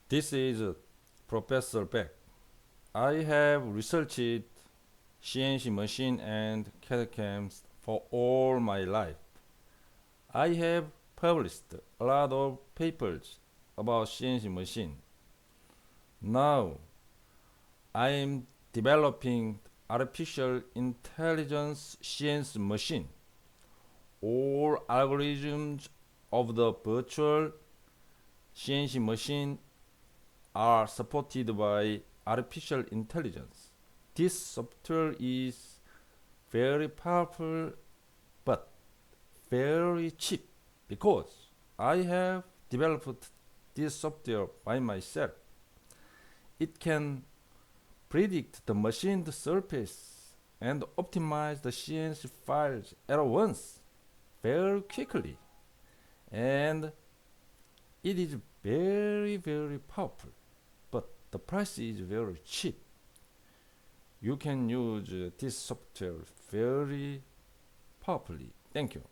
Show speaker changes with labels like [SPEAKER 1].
[SPEAKER 1] This is Professor Beck. I have researched CNC machine and CAD CAMs for all my life. I have published a lot of papers about CNC machine. Now I am developing artificial intelligence CNC machine. All algorithms of the virtual CNC machine are supported by artificial intelligence. This software is very powerful but very cheap because I have developed this software by myself. It can predict the machined surface and optimize the CNC files at once very quickly, and it is very powerful, but the price is very cheap. You can use this software very powerfully. Thank you.